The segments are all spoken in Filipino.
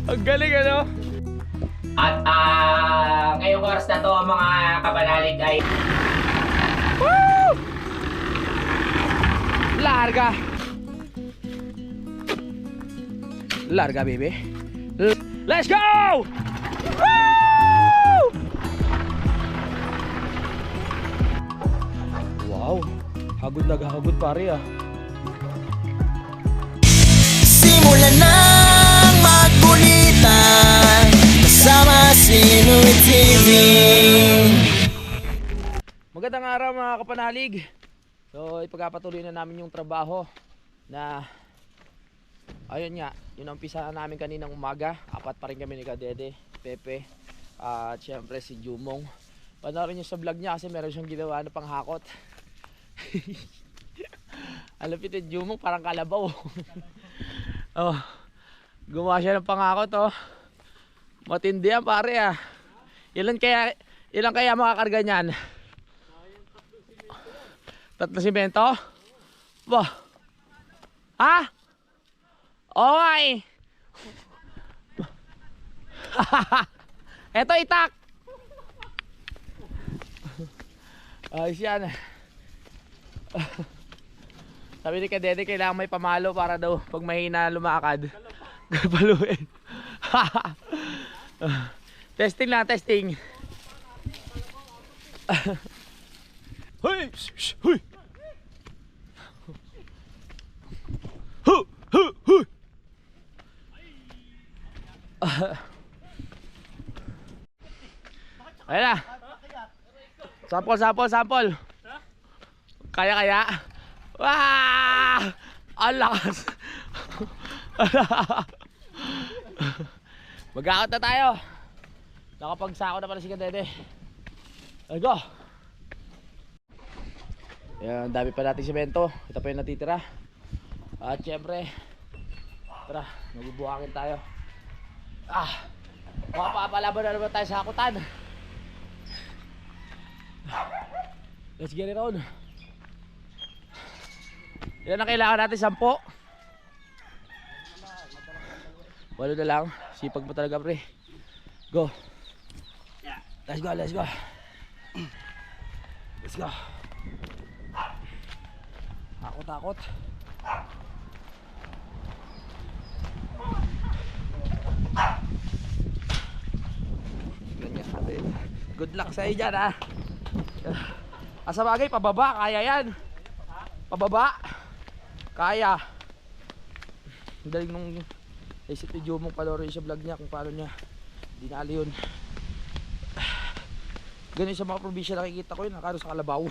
Ang galing ano? At ngayong oras na to mga kapanalig ay Woo! Larga. Larga, baby. Let's go! Woo! Wow. Hagod na hagod pare ah. Simulan ng magkulitan kasama si Nuy TV. Magandang araw mga kapanalig. So ipagpapatuloy na namin yung trabaho na ayun nga, yun ang umpisa namin kaninang umaga. Apat pa rin kami ni Kadede, Pepe, at syempre si Jumong. Panoorin nyo sa vlog niya kasi meron siyang ginawa na panghakot. Alapit yung Jumong, parang kalabaw. Oh, gumawa siya ng panghakot oh. Matindi yan pare ah. Ilan kaya makakarga niyan? Tatlo simento? Bah. Ha? Oo nga eh. Eto itak. Ayos yan. Sabi ni Kadede kailangan may pamalo para daw pag mahina lumakad. Paluin. Testing lang, testing. Hoy! Hoy! Hu! Hu! Hu! Ayan na. Sample. Kaya. Wah! Ang lakas. Mag-out na tayo. Nakapagsako na pala si Kadede. Let's go. Ayan, dami pa nating semento. Ito pa yung natitira. At syempre, tara, magbubuhangin tayo. Makapapalaban na naman tayo sa hakutan. Let's get it on. Ilan ang kailangan natin? 10? 8 na lang. Sipag mo talaga pre. Go. Let's go. Let's go. Takot. Good luck sa iyo dyan ha. Asa bagay, pababa, kaya yan. Pababa, kaya. Ang daling nung isip ni Jumong panoorin sa vlog niya kung paano niya dinali yun. Ganun sa mga probinsya nakikita ko yun, nakano sa kalabaw.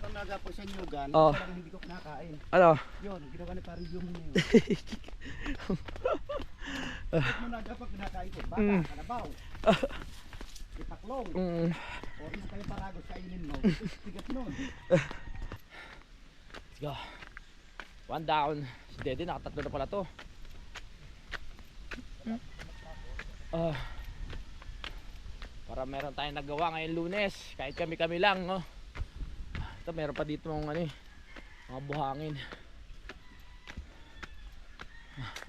Naga po sa Nyugan, oh. Parang hindi ko kinakain. Ano? Yun, ginawa ni parang Jumong na yun. Mo naga pa kinakain ko, baka, kalabaw. Itaklong. Or mo kayo paragos kainin mo. Sigat nun. Let's go. One down. Si Dede nakatatlo na pala to. Para meron tayong nagawa ngayong Lunes. Kahit kami lang no. Ito meron pa dito mga mga buhangin.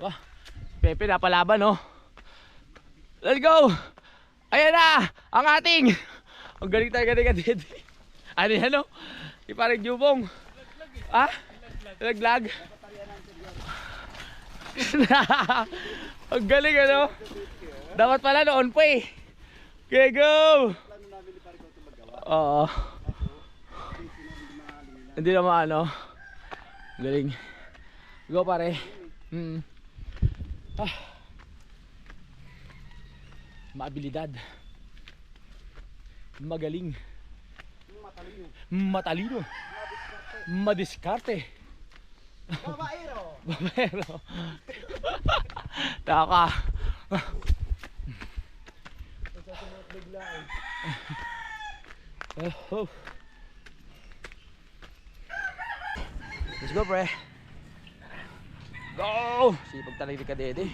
Wah, Pepe napalaban no. Let's go. Ayan na ang ating. Ang galing tayo Dede. Ano yan no? Parang Jumong. Laglag. Ang galing ano. Dapat pala noon pa eh. Okay, go. Oo. Hindi na maano. Galing. Go pare. Maabilidad. Magaling. Matalino. Madiskarte. Babaero. Taka. Let's go pre. Go! Sipag talaga ni Kadede.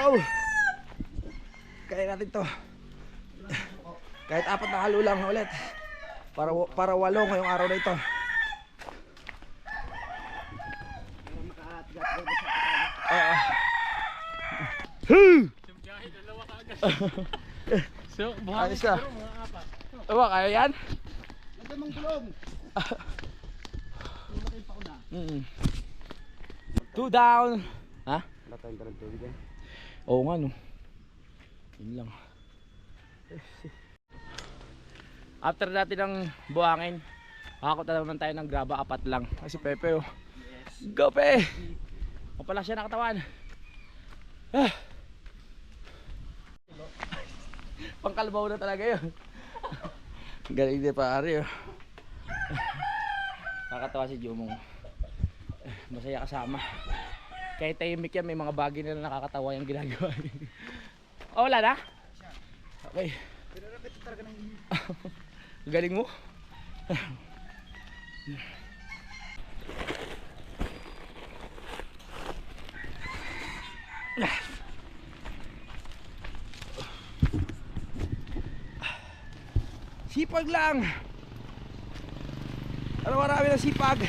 go! Kaya natin to. Kahit 4 na halo lang ulit. Para 8 ngayong araw na ito. So, Ayos na. Aba, kaya yan? Nandiyan mong gulong. Tumakin pa ko na. 2 down. Ha? Wala tayong dalang tubig eh. Oo nga no. Yun lang. After natin ng buhangin, makakot na naman tayo ng graba, 4 lang. Kasi Pepe oh. Go Pe! Kapala siya nakatawan. Pangkalbaw na talaga yun. Galing din pare oh. Nakakatawa si Jumong. Masaya kasama. Kahit tahimik yan, may mga bagay na nakakatawa yung ginagawa. Oh, wala na? Okay. Galing mo. Sipag lang. Ano marami ng sipag.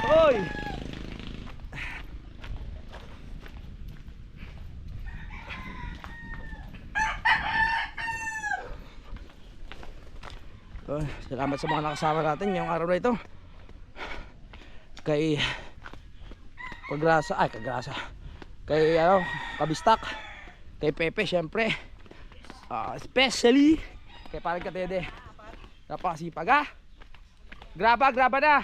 Hoy. Salamat sa mga nakasama natin ngayong araw na ito. Kay Kagrasa. Kay Kabistak. Kay Pepe syempre. Especially kay parang Katede. Napakasipag ha. Graba na.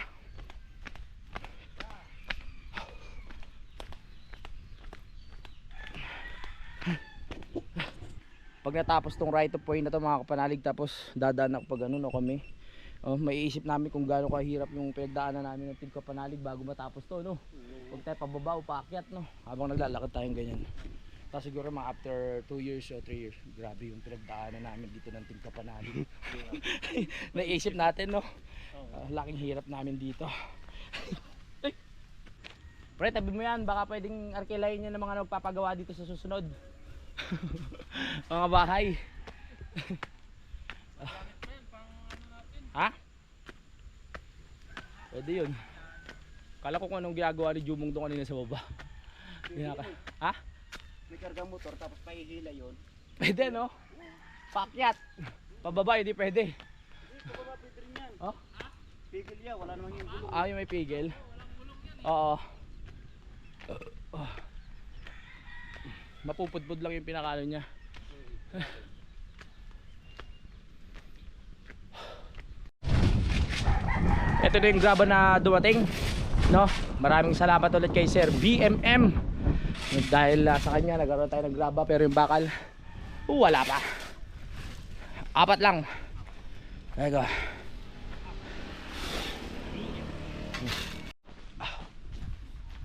Pag natapos tong right of way na to mga kapanalig, tapos dadaan ako pag ano no kami. May isip namin kung gaano kahirap yung pinagdaanan namin ng Team Kapanalig bago matapos to no. Huwag tayo pababa o paakyat no. Habang naglalakad tayong ganyan. Tapos siguro mga after 2 years o 3 years, grabe yung pinagdaanan namin dito ng Team Kapanalig. Naisip natin no. Laking hirap namin dito. Pre, tabi mo yan, baka pwedeng arkilayin niya ng mga nagpapagawa dito sa susunod. Mga bahay. Ha? Pwede yun. Kala ko kung anong ginagawa ni Jumong doon kanina sa baba. Ha? May kargang motor tapos paihila yun. Pwede no? Pakyat. Pababa hindi pwede. Hindi ko ba pwede rin yan? Oh? Pigil yan, wala namang yung gulong. Yung may pigil. Oo. Mapupudpud lang yung pinakano niya. Ito na yung graba na dumating no? Maraming salamat ulit kay Sir BMM. Dahil sa kanya nagkaroon tayo ng graba, pero yung bakal wala pa. 4 lang. Ego.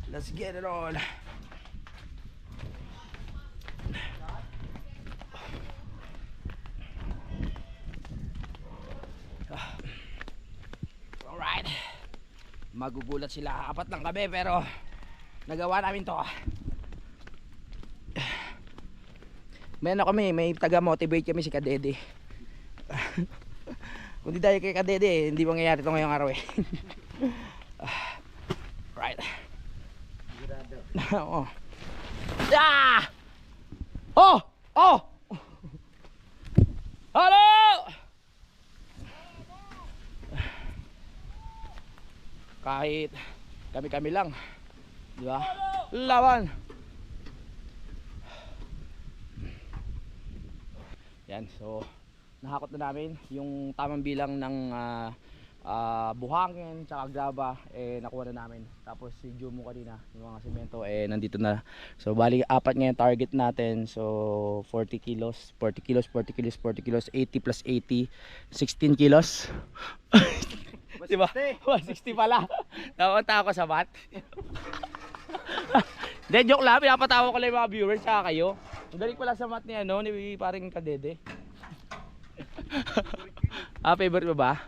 Let's get it on. Alright. Magugulat sila. 4 lang kami pero nagawa namin to. May taga-motivate kami si Kadede. Kung di tayo kay Kadede, hindi mangyayari ito ngayong araw eh. Right. Oh. Ah! Oh! Oh! Hello! Kahit kami-kami lang, di ba? Laban. Yan, so nahakot na namin yung tamang bilang ng buhangin tsaka graba, nakuha na namin. Tapos si Jumo kanina yung mga semento nandito na. So bali 4 nga yung target natin. So 40 kilos, 40 kilos, 80 plus 80, 16 kilos. Diba? 160 pala. Napunta ako sa mat. Hindi, joke lang. Pinapatawa ko lang yung mga viewers tsaka kayo. Ang galing pala sa mat ni paring Kadede. Favorite mo ba?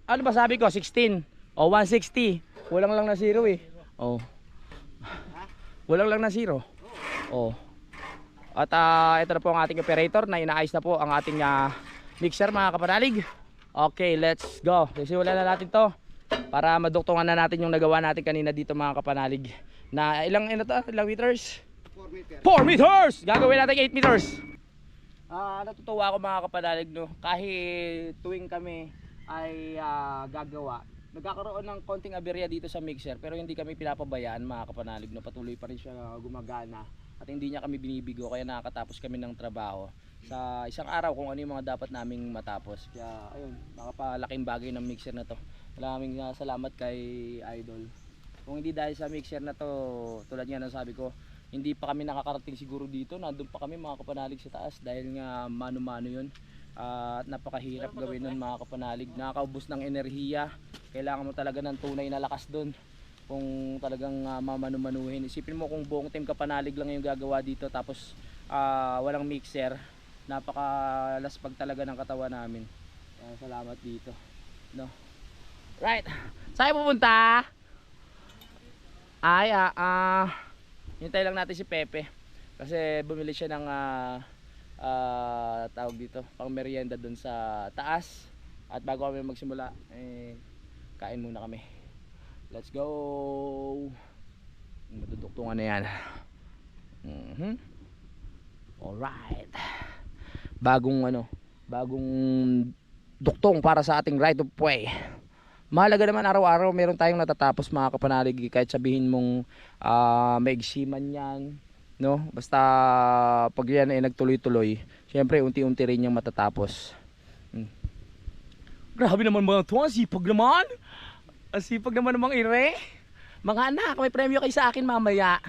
Ano ba sabi ko? 16 160. Kulang lang na 0 eh. Kulang lang na 0. Oh. At ito na po ang ating operator na inaayos na po ang ating mixer mga kapanalig. Okay, let's go. Simulan na natin to para maduktungan na natin yung nagawa natin kanina dito mga kapanalig. Na ilang meters? 4 meters. 4 meters! Gagawin natin 8 meters. Natutuwa ako mga kapanalig, no? Kahit tuwing kami ay gagawa, nagkakaroon ng konting aberya dito sa mixer, pero hindi kami pinapabayaan mga kapanalig, no? Patuloy pa rin siya gumagana at hindi niya kami binibigo, kaya nakakatapos kami ng trabaho sa isang araw kung ano yung mga dapat naming matapos. Kaya ayun, nakapalaking bagay ng mixer na to. Maraming salamat kay Idol. Kung hindi dahil sa mixer na to, tulad nga ng sabi ko, hindi pa kami nakakarating siguro dito. Nandun pa kami mga kapanalig sa taas dahil nga mano-mano yun. At napakahirap gawin nun mga kapanalig. Nakakaubos ng enerhiya. Kailangan mo talaga ng tunay na lakas dun kung talagang mamanu-manuhin. Isipin mo kung buong team kapanalig lang yung gagawa dito tapos walang mixer. Napakalaspag talaga ng katawan namin. Salamat dito, no? Right, saan pupunta? Ay, hintay lang natin si Pepe kasi bumili siya ng tawag dito, pang merienda dun sa taas. At bago kami magsimula, kain muna kami. Let's go. Matuduktungan na yan. Alright. Bagong duktong para sa ating right of way. Mahalaga naman araw-araw meron tayong natatapos mga kapanalig, kahit sabihin mong maigsi man yan, no? Basta pag yan ay nagtuloy-tuloy, syempre unti-unti rin yung matatapos. Grabe naman mga to, ang sipag naman. Ang sipag naman namang ire. Mga anak, may premyo kayo sa akin mamaya.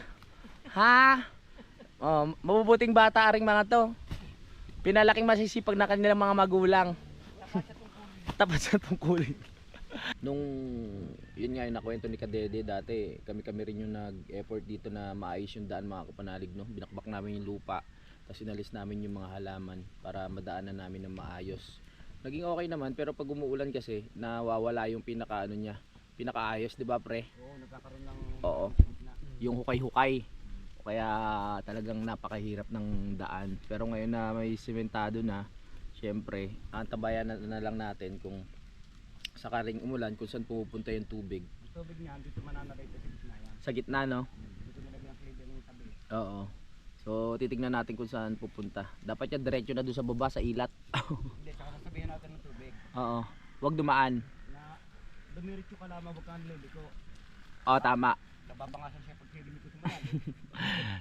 Ha? Mabubuting bata aring mga to. Pinalaking masisipag na kanilang mga magulang. Tapat sa tungkulin. Nung yun nga yung nakwento ni Kadede, dati kami rin yung nag-effort dito na maayos yung daan mga kapanalig, no? Binakbak namin yung lupa, tapos inalis namin yung mga halaman para madaanan namin ng maayos. Naging okay naman, pero pag umuulan kasi nawawala yung pinakaayos, di ba pre? Oo, nagkakaroon ng Oo, yung hukay-hukay. Kaya talagang napakahirap ng daan. Pero ngayon na may sementado na, syempre antabayan na lang natin kung sakaring umulan kung saan pupunta yung tubig. tubig niyan, dito mananalay sa gitna yan. Sa gitna, no? Dito nilagyan ng cleaver ng tabi. Oo. So titignan natin kung saan pupunta. Dapat yan diretso na doon sa baba sa ilat. Hindi, saka sasabihin natin ng tubig. Oo. Huwag dumaan. Na dumiritso ka lamang, huwag kang liliko. Oo, tama. Nababangasan siya pag liliko sa malalim.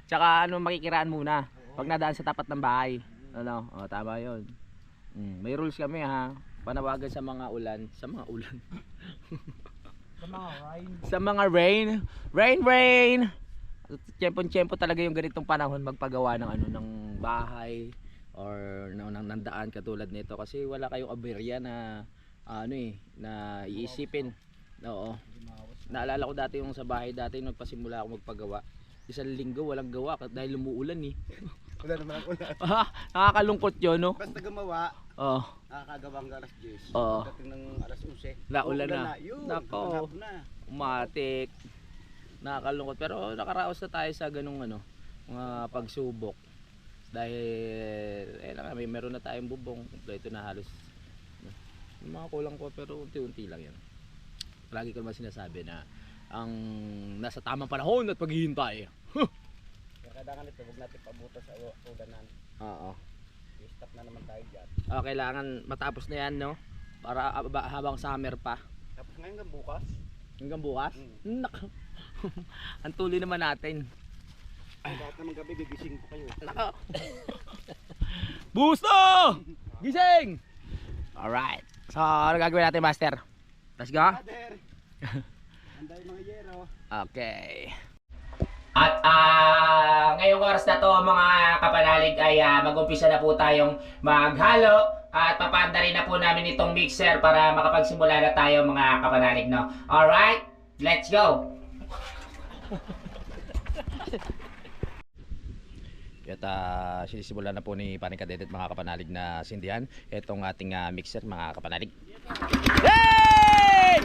Tsaka makikiraan muna pag nadaan sa tapat ng bahay. Ano? Oo, tama yun. May rules kami ha. Panawagan sa mga ulan. Sa mga ulan. Sa mga rain. Sa mga rain. Rain! Tiyempon-tiyempo talaga yung ganitong panahon magpagawa ng ng bahay or ng daan katulad nito kasi wala kayong aberya na na iisipin. Oo. Naalala ko dati yung sa bahay dati nagpasimula ako magpagawa. Isang linggo walang gawa dahil umuulan eh. Wala naman ang ulan. Nakakalungkot yun, no? Basta gumawa, Oo. nakakagawa hanggang alas 10. Oo. Dating ng alas 11. Naulan na. Yun, Nako. hapon na. Umatik. Nakakalungkot pero nakaraos na tayo sa ganung mga pagsubok. Dahil meron na tayong bubong, kompleto na halos. Yung mga kulang ko pero unti-unti lang 'yan. Lagi ko naman sinasabi na ang nasa tamang panahon at paghihintay. Kailangan ito, huwag natin pabuto sa uganan. Oo. I-stop na naman tayo dyan. Kailangan matapos na 'yan, no? Para habang summer pa. Tapos ngayon hanggang bukas. Hanggang bukas? Nako. Ang tuloy naman natin. Ay, lahat naman gabi gigising ko kayo. Nako. Busto! Gising! Alright. So, ano gagawin natin, Master? Let's go? Father! Handa yung mga yero. Okay. At ngayong oras na to mga kapanalig ay mag-umpisa na po tayong maghalo at papaanda rin na po namin itong mixer para makapagsimula na tayo mga kapanalig, no? Alright, let's go! At sinisimulan na po ni Paring Kadede at mga kapanalig na sindihan itong ating mixer mga kapanalig. Hey!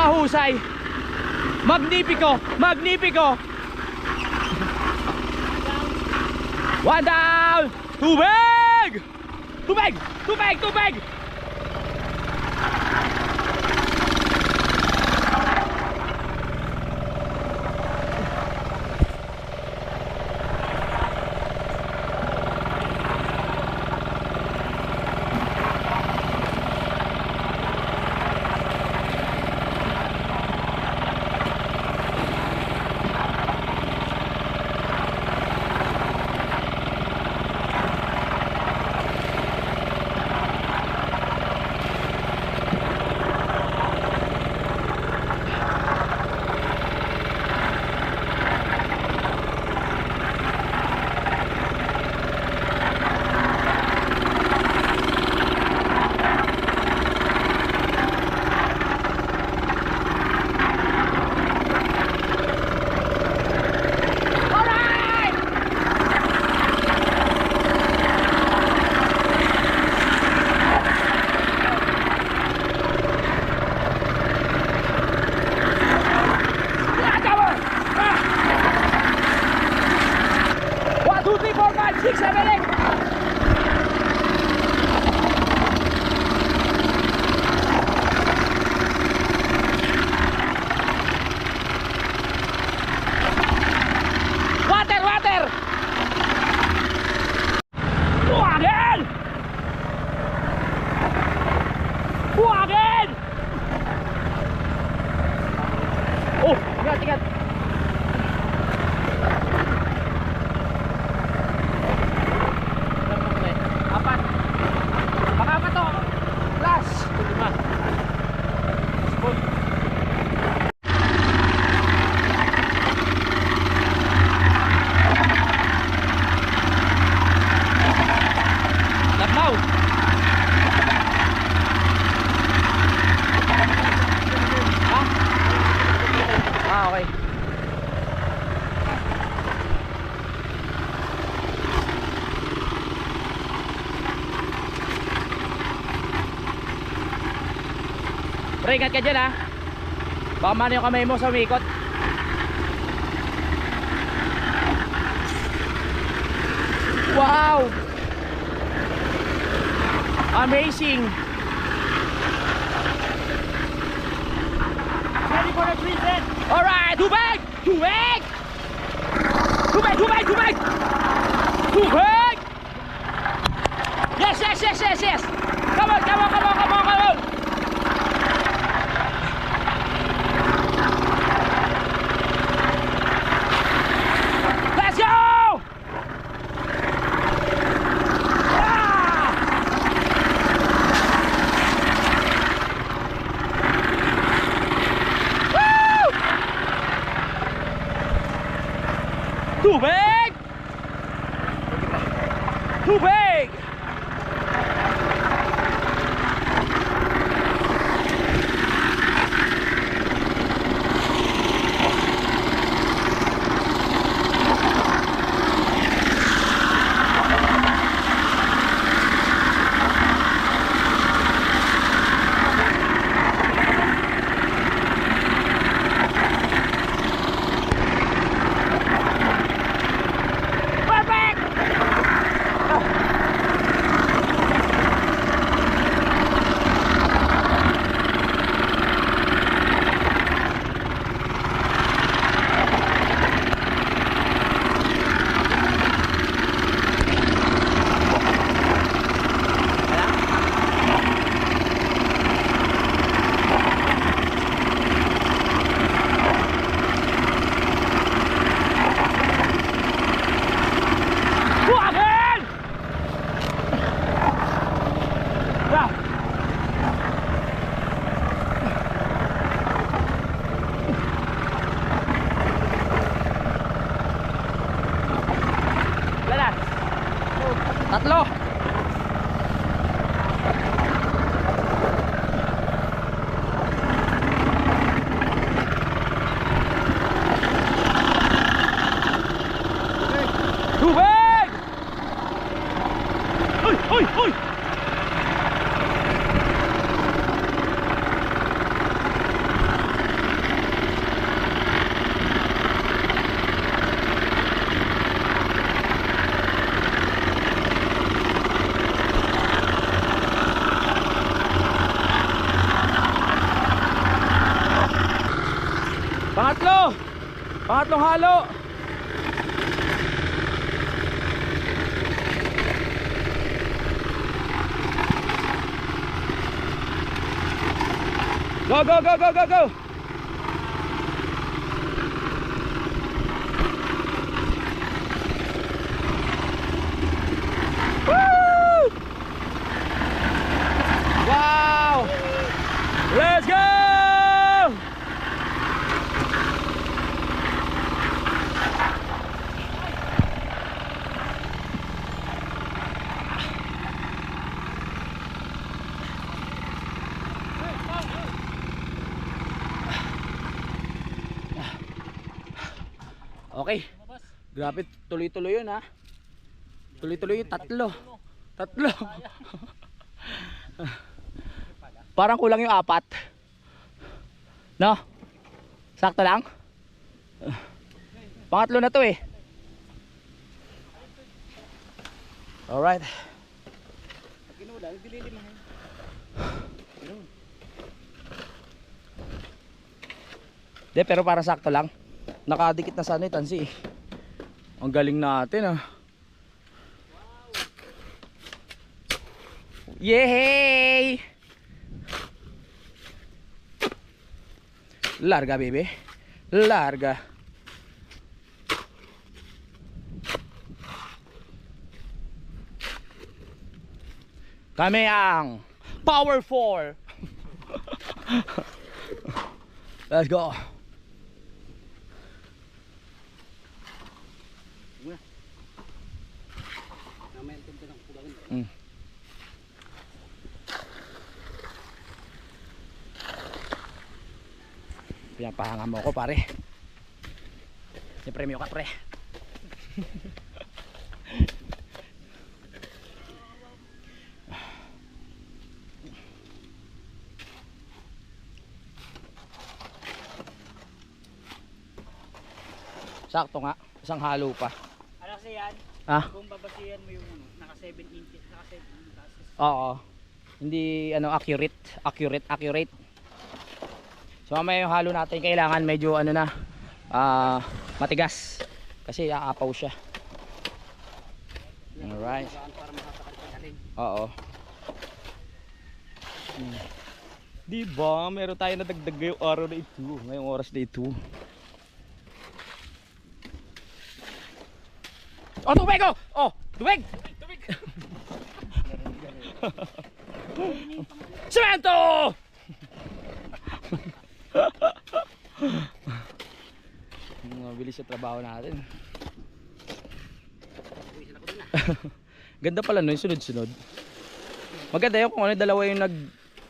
Mahusay. Magnifico. Magnifico. One down. Tubig. Tubig. Tubig. Tubig. Pre, ingat ka dyan ha. Baka mano yung kamay mo sa umikot. Wow! Amazing! Ready for the treatment. Alright! Tubig! Tubig! Tubig! Tubig! Tubig! Tubig! Yes! Yes! Yes! Yes! Yes! Come on! Come on! Come on! Come on! Come on! Let's go! Ah! Woo! Tubig! Tubig! Pangatlong halo. Go, go, go, go, go, go. Woo! Wow! Let's go! Okay. Grabe, tuloy-tuloy yun ha. Tuloy-tuloy yun, tatlo. Parang kulang yung 4. No? Sakto lang? Pangatlo na to eh. Alright. Kinulang, dililimahin. De, pero parang sakto lang. Nakadikit na sana yung tansi eh. Ang galing natin ah. Yay! Larga baby. Larga. Kami ang Power 4. Let's go. Pinapahanga mo ako pare. May premyo ka pre. Sakto nga, isang halo pa. Ano kasi yan? Ah? Kung babasihan mo yung naka 7 inches, naka 7 inches. Oo. Hindi ano accurate. So mamaya yung halo natin kailangan medyo ano na matigas kasi aapaw siya. Alright. Oo. Diba meron tayo na dagdag ngayong araw na ito, ngayong oras na ito. Oh, tubig oh! Oh, tubig! Semento! Mabilis sa trabaho natin. Ganda pala no, yung sunod-sunod. Maganda yun kung ano dalawa yung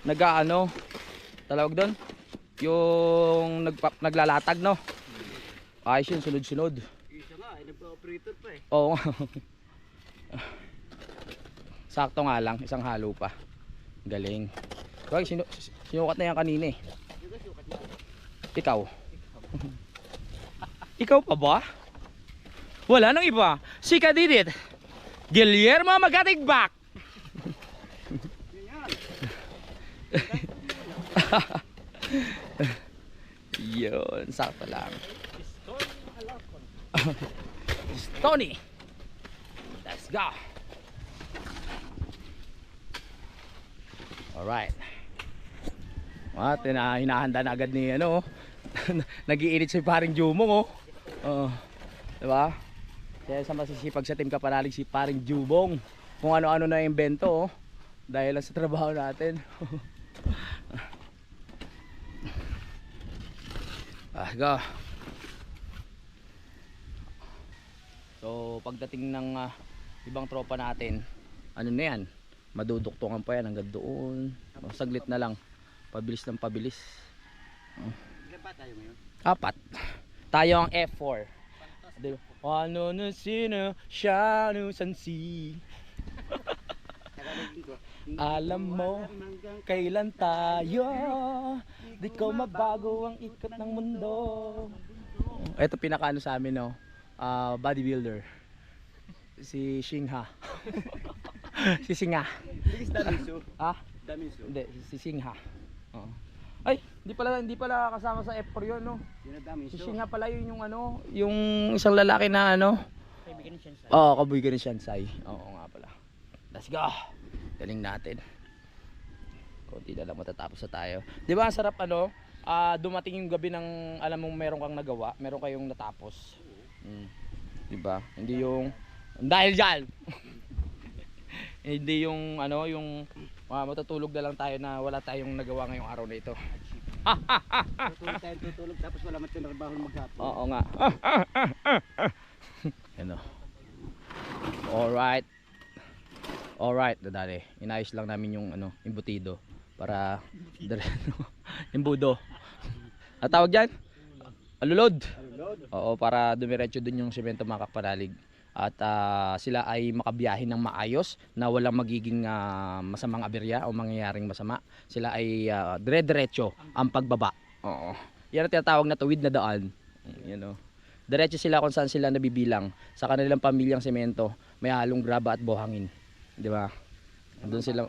nag-ano tawag doon? Yung naglalatag no. Ayos yun, sunod-sunod. Isa nga, ay nagpa-operator pa eh. Oo. Sakto nga lang, isang halo pa. Galing. Wag sinukat na yan kanina eh. Ikaw. Ikaw pa ba? Wala nang iba. Si Kadidit. Guillermo Magatigbak. Yun, sakto lang. Tony. Let's go. Alright. At hinahanda na agad ni ano. Nag-iinit si paring Jumong oh. Diba? Kaya sa masisipag sa Team Kapanalig si paring Jumong. Kung ano-ano na invento oh. Dahil lang sa trabaho natin. Go. So pagdating ng ibang tropa natin, ano na yan, maduduktungan pa yan hanggang doon. Saglit na lang, pabilis ng pabilis. Ilan ba tayo ngayon? 4. Tayo ang F4. Ano na sino siya no sansi. Alam mo kailan tayo, di ko mabago ang ikot ng mundo. Ito pinakaano sa amin no, bodybuilder. Si Shingha. Si Singa. Damiso. Ah? Damiso. Hindi, si Singha. Ay, Hindi pala kasama sa F4 yun, no? Dinadami Si ito. Shin nga pala yun yung ano, yung isang lalaki na ano. Kaibigan ni Shansai. Oo, kabuigan ni Shansai. Oo nga pala. Let's go. Galing natin. Konti na lang matatapos na tayo. 'Di ba ang sarap ano? Dumating yung gabi ng alam mong meron kang nagawa, meron kayong natapos. 'Di ba? Hindi yung dahil diyan. Hindi yung ano, yung matutulog na lang tayo na wala tayong nagawa ngayong araw na ito. Tutulog tapos wala man tinrabaho maghapon. Oo nga. Ano. Alright, dadali. Inayos lang namin yung ano, embutido para embudo. Ang tawag diyan? Alulod. Oo, para dumiretso dun yung semento mga kapanalig. At sila ay makabiyahe ng maayos na walang magiging masamang aberya o mangyayaring masama. Sila ay dire-diretso ang pagbaba. Oo. Yan ang tinatawag na tuwid na daan. Yan o. Diretso sila kung saan sila nabibilang. Sa kanilang pamilyang semento, may halong graba at buhangin. Di ba? Doon sila,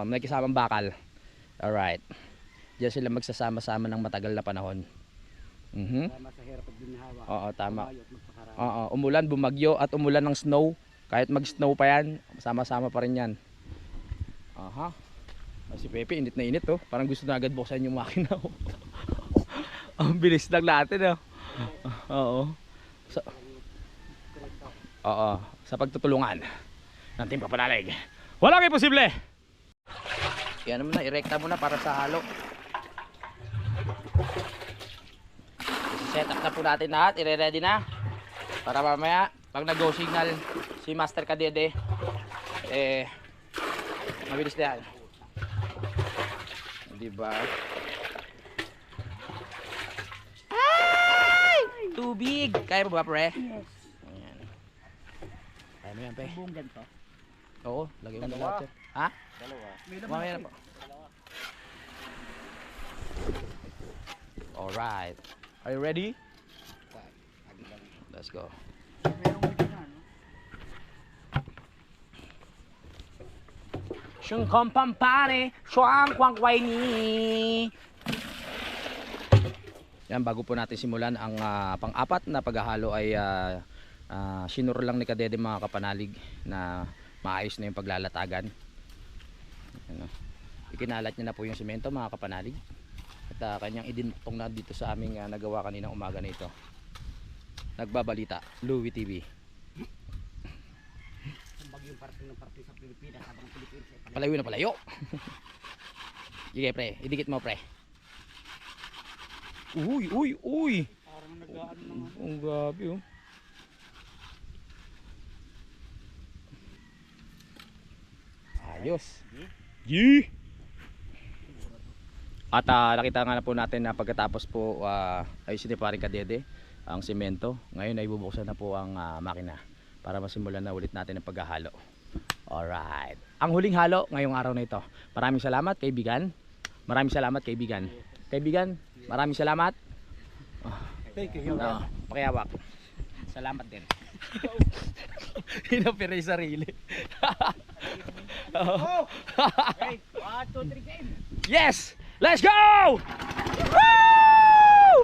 may kasamang bakal. Alright. Diyan sila magsasama-sama ng matagal na panahon. Tama sa hirap at ginhawa. Oo, tama. Tumayo at magpakarami. Oo, umulan, bumagyo at umulan ng snow. Kahit mag-snow pa yan, sama-sama pa rin yan. Aha. Si Pepe, init na init oh. Parang gusto na agad buksan yung makina oh. Ang bilis lang natin oh. Oo. Sa pagtutulungan ng Team Kapanalig. Walang imposible! Yan naman na, irekta mo na para sa halo. Set up na po natin lahat, i-ready na. Para mamaya, pag nag-go signal si Master Kadede, mabilis na yan. Diba? Ay! Tubig! Kaya mo ba, pre? Yes. Ayan. Kaya mo yan, pre? Buong ganito. Oo, lagay mo na lahat. Ha? Dalawa. Mamaya na po. Alright. Are you ready? Let's go. Merong medyo na, no? Shung kompampare, shuang kwang kway ni. Yan, bago po natin simulan ang pang-apat na paghahalo ay sinuro lang ni Kadede mga kapanalig na maayos na yung paglalatagan. Ano, ikinalat niya na po yung semento mga kapanalig. At kanyang idinutong na dito sa aming nagawa kaninang umaga na ito. Nagbabalita, Louie TV. Ang bagyong parting ng parting sa Pilipinas habang Pilipinas ay Palayo na palayo. Sige pre, idikit mo pre. Uy. Parang nag-ano naman. Ang grabe oh. Ayos. Yee! At nakita nga na po natin na pagkatapos po ayusin ni Paring Kadede ang semento. Ngayon ay bubuksan na po ang makina para masimulan na ulit natin ang paghahalo. Alright. Ang huling halo ngayong araw na ito. Maraming salamat kaibigan. Maraming salamat kaibigan. Kaibigan, maraming salamat. Thank you. Pakiyawak. Salamat din. Hinapira yung sarili. Oh! Okay, 1, 2, 3, game! Yes! Let's go! Woo!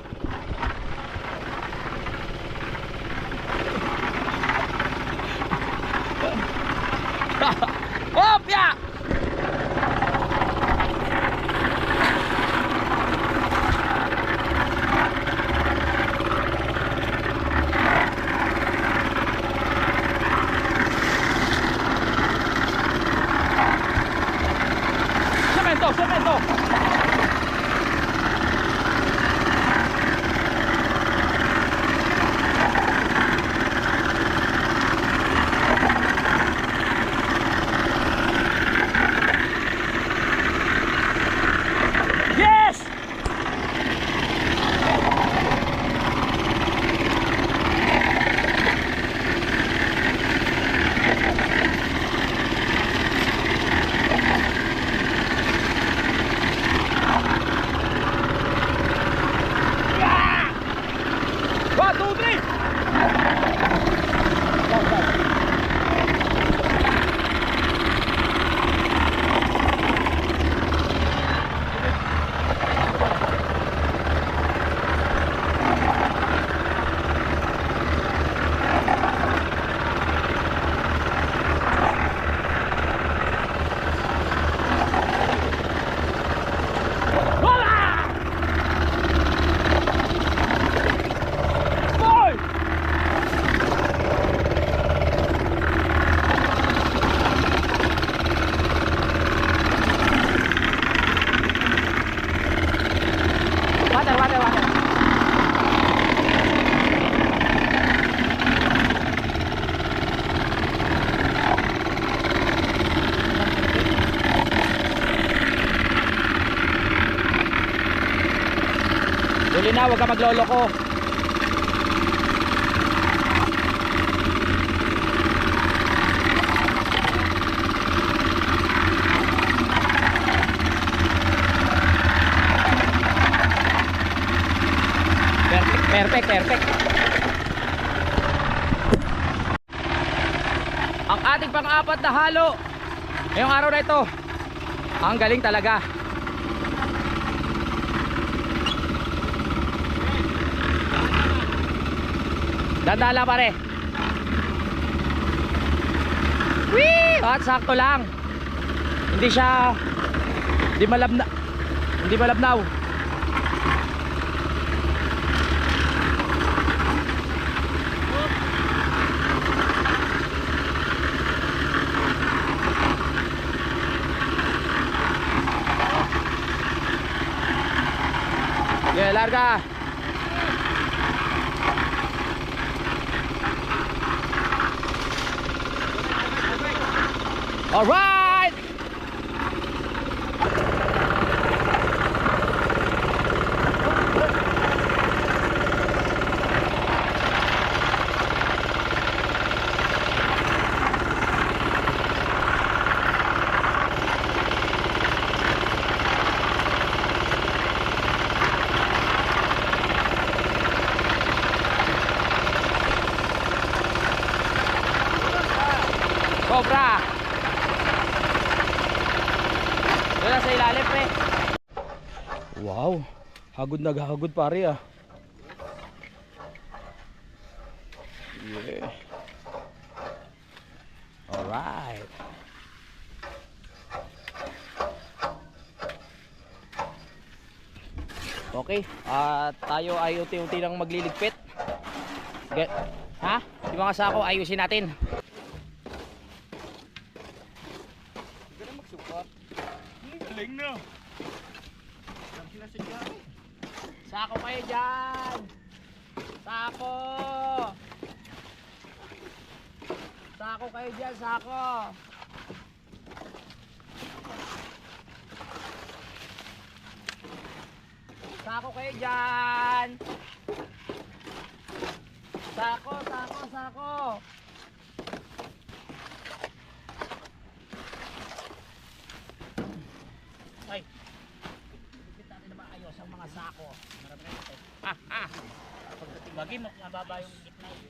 Hop, yeah! Semento! water, water, water. Huli na, huwag ka magloloko. Perfect, perfect. Ang ating pang-apat na halo ngayong araw na ito. Ang galing talaga. Dandala pare. Wee! At sakto lang. Hindi siya hindi malabnaw. Okay, larga. All right. Cobra. Wala sa ilalim pre. Wow, hagod na hagod pare ah. Yeah. Alright. Okay, tayo ay unti-unti lang magliligpit. Ha? Yung mga sako ayusin natin. Galing na. Sako kayo dyan. Sako. Sako kayo dyan, sako. Sako kayo dyan. Sako, sako, sako. Ay. Ipit natin na maayos ang mga sako. Marami na ito. Pagdating Bagay, mababa yung gitna eh.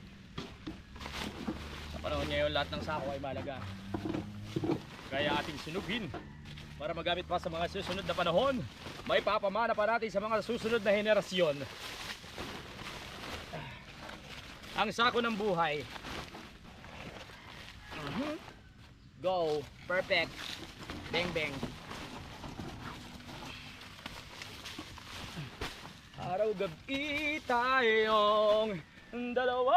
sa panahon ngayon, lahat ng sako ay malaga. Kaya ating sunugin para magamit pa sa mga susunod na panahon. May papamana pa natin sa mga susunod na henerasyon. Ang sako ng buhay. Go. Perfect. Bang bang. Araw-gabi tayong dalawa.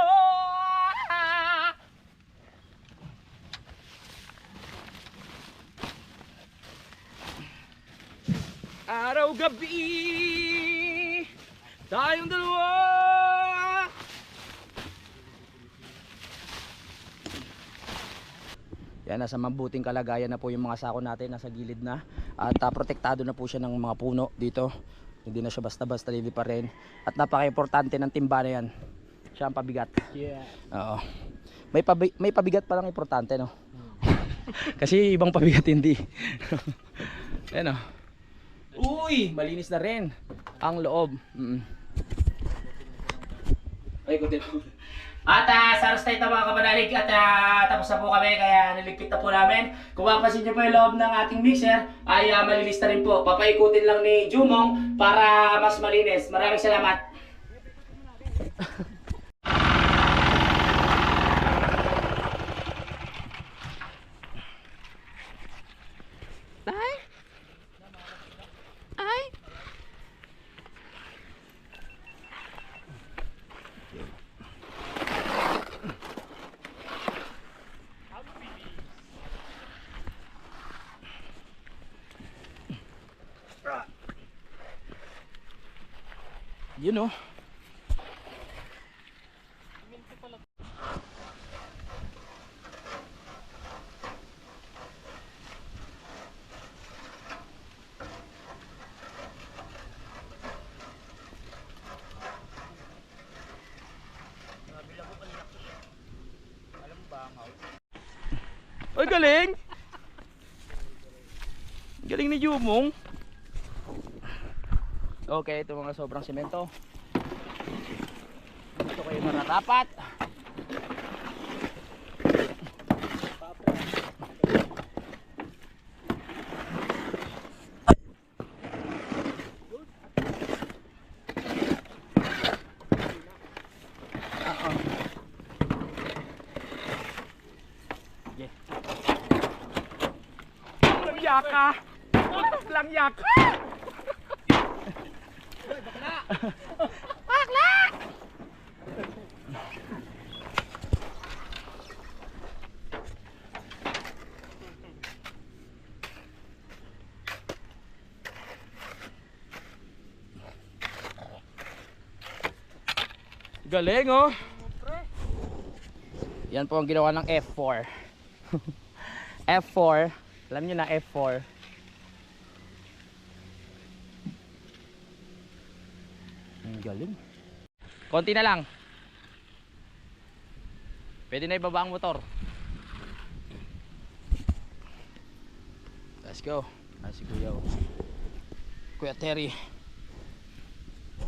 Araw-gabi tayong dalawa. Yan, nasa mabuting kalagayan na po yung mga sako natin, nasa gilid na. At protektado na po siya ng mga puno dito. Hindi na siya basta-basta pa rin. At napaka-importante ng timba na yan. Siya ang pabigat. Yeah. Oo. May pabigat pa lang importante, no? Kasi ibang pabigat hindi. Ayan, no? Uy! Malinis na rin ang loob. Ay, kunti lang. At sa aras na ito mga kapanalig at tapos na po kami kaya niligpit na po namin. Kung mapapansin nyo po yung loob ng ating mixer ay malinis na rin po. Papaikutin lang ni Jumong para mas malinis. Maraming salamat. Ay! Ay! Yun oh. Ay, galing! Galing ni Jumong. Okay, ito mga sobrang semento. Ito kayo maratapat. Yaka! Lang yaka! Bakla! Galing oh! Yan po ang ginawa ng F4. F4. Alam nyo na F4. Ang galing. Konti na lang. Pwede na ibaba ang motor. Let's go. Si Kuya. Kuya Terry.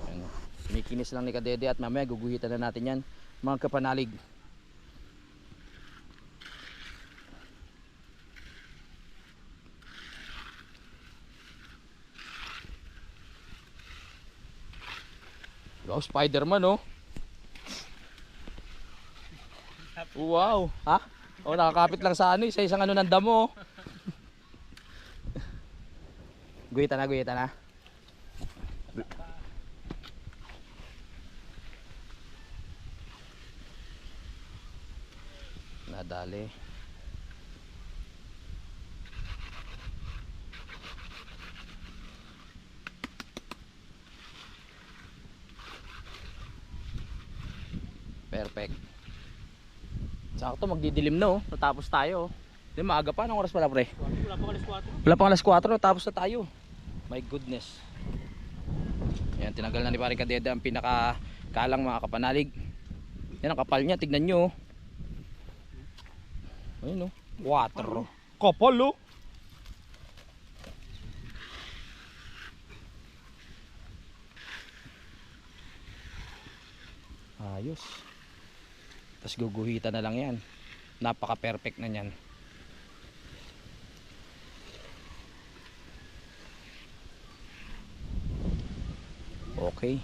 Ayan, sinikinis lang ni Kadede at mamaya guguhitan na natin yan. Mga kapanalig. Wow, Spider-Man oh. Wow, ha? Oh, nakakapit lang sa ano, sa isang ano ng damo. Guhita na, guhita na. Nadali. Perfect. Sakto magdidilim na oh. Natapos tayo oh. Di maaga pa. Anong oras pala pre? Wala pa alas 4. Wala pang alas 4. Natapos na tayo. My goodness. Yan, tinagal na ni paring Kadede ang pinakakalang mga kapanalig. Yan ang kapal niya. Tignan nyo oh. Ayun oh. Water oh. Kapal oh. Ayos. Tapos guguhitan na lang yan. Napaka perfect na yan. Okay.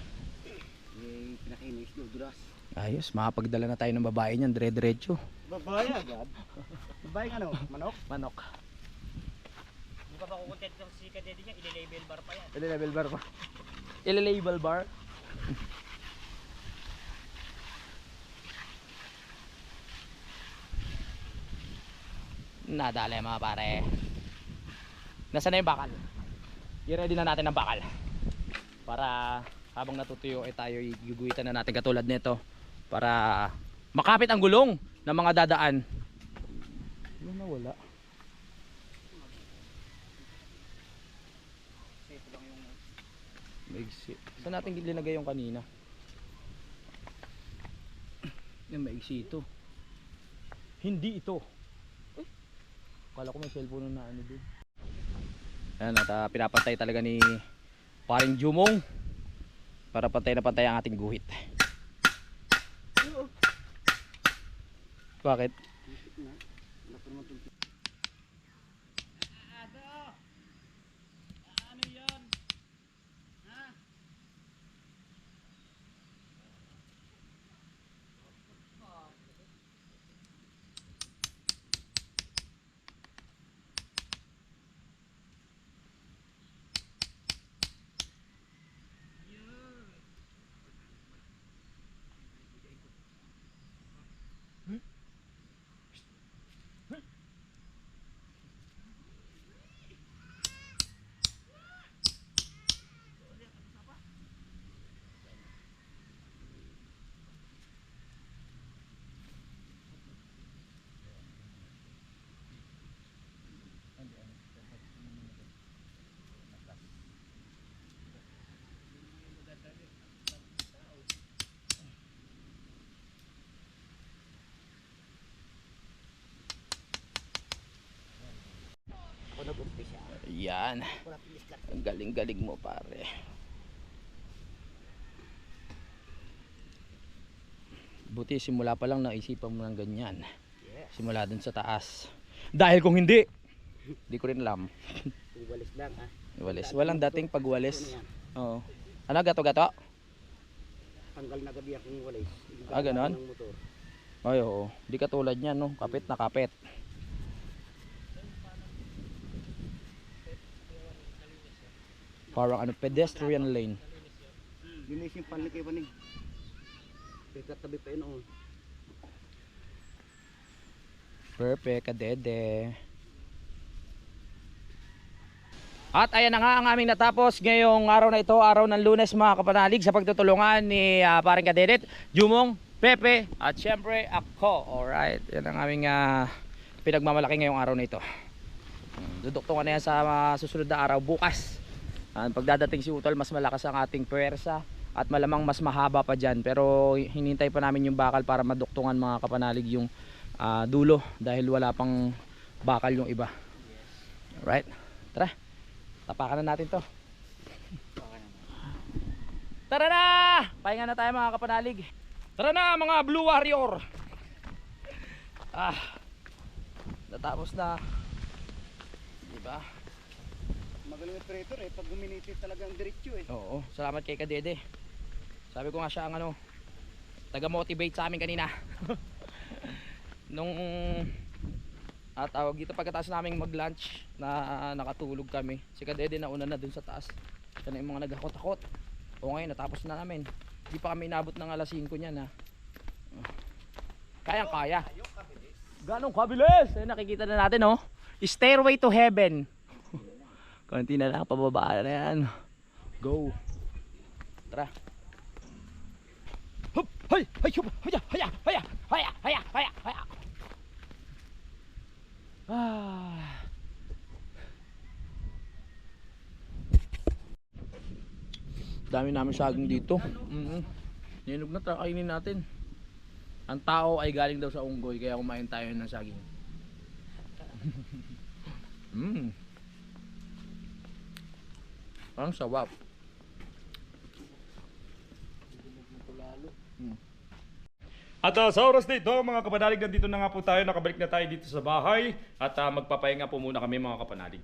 Pinakinis, dudulas. Ayos, makapagdala na tayo ng babae niyan, dire-diretso. Babae agad. Babae ano? Manok? Manok. Hindi pa makukontent ng si Kadede niya, ile-label bar pa yan. Ile-level bar pa. Ile-label bar. Nadali mga pare. Nasaan na yung bakal? I-ready na natin ang bakal. Para habang natutuyo ay tayo iguguhitan na natin katulad nito. Para makapit ang gulong ng mga dadaan. Ano na wala? Maigsi. Saan natin linagay yung kanina? Yung maigsi ito. Hindi ito. Kala ko may cellphone na ano doon. Ayan at pinapantay talaga ni paring Jumong para pantay na pantay ang ating guhit. Bakit? Ano yan? Ha? Yan. Ang galing-galing mo, pare. Buti simula pa lang naisipan mo ng ganyan. Simula dun sa taas. Dahil kung hindi ko rin alam. Walis lang ha. Walis. Walang dating pagwalis. Oo. Ano, gato-gato? Tanggal na gabi akong walis. Ganon? Ng motor. Ay, oo. Di katulad niyan, no? Kapit na kapit. Parang ano, pedestrian lane. Linis yung panlikay pa ni. Pagkatabi pa yun oh. Perfect, kadede. At ayan na nga ang aming natapos ngayong araw na ito, araw ng Lunes mga kapanalig, sa pagtutulungan ni paring Kadedet, Jumong, Pepe, at syempre ako. Alright, yan ang aming pinagmamalaki ngayong araw na ito. Duduktungan na yan sa susunod na araw bukas. Pagdadating si Utol, mas malakas ang ating puwersa at malamang mas mahaba pa dyan. Pero hinintay pa namin yung bakal para maduktungan mga kapanalig yung dulo dahil wala pang bakal yung iba. Alright, tara. Tapakan na natin to. Tara na! Pahinga na tayo mga kapanalig. Tara na mga Blue Warrior. Natapos na. Diba? Magaling operator eh. Pag guminiti talagang diretso eh. Oo, salamat kay Kadede. Sabi ko nga siya ang taga-motivate sa amin kanina. Nung tawag dito pagkatapos naming mag-lunch na nakatulog kami. Si Kadede nauna na dun sa taas. Siya na yung mga naghakot-hakot. O ngayon natapos na namin. Hindi pa kami inabot ng alas 5 niyan ha. Kayang-kaya. Ganong kabilis. Nakikita na natin oh. Stairway to heaven. Konti na lang, pababa na yan. Go. Tara. Hup, hay, hay, hup, haya, haya, haya, haya, haya, haya, haya. Dami namin saging dito. Ninog na, kainin natin. Ang tao ay galing daw sa unggoy, kaya kumain tayo ng saging. Ang sawap. At sa oras na ito mga kapanalig, nandito na nga po tayo, nakabalik na tayo dito sa bahay at magpapahinga po muna kami mga kapanalig.